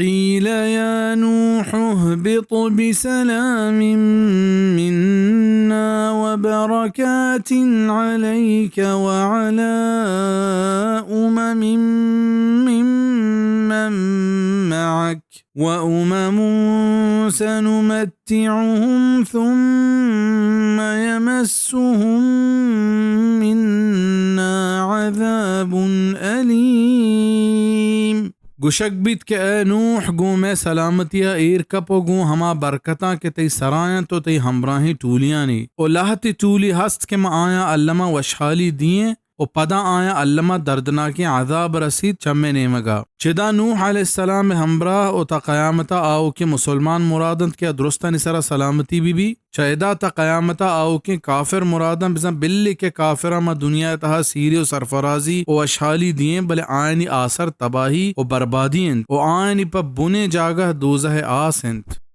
قيل يا نوح اهبط بسلام منا وبركات عليك وعلى ممن معك وأمم سنمتعهم ثم يمسهم منا عذاب أليم. गुशक बीत के ए नूह गो मैं सलामतिया एर कपो गो हमा बरकता के तई सराया तो तई हमराही टूलियां नी ओ लाहती टूली हस्त के मा आया अल्लमा वशाली दिए ओ पदा आया अल्लमा दर्दनाकी आजाब रसीद चम्मे नेमगा चिदा नूह अलैहिस्सलाम हमराह ओ ता क़यामता आओ के मुसलमान मुरादंत के दुरुस्ता निसरा सलामती बीबी चैदा ता क़यामता आओ के काफिर मुरादम बिज़ा बिल्ली के काफिरा मा दुनिया तहा सीरी ओ सरफराजी ओ अशाली दिए बले आयनी आसर तबाही ओ बर्बादी ओ आयनी पर बुने जागह दोज़ह आसेंत।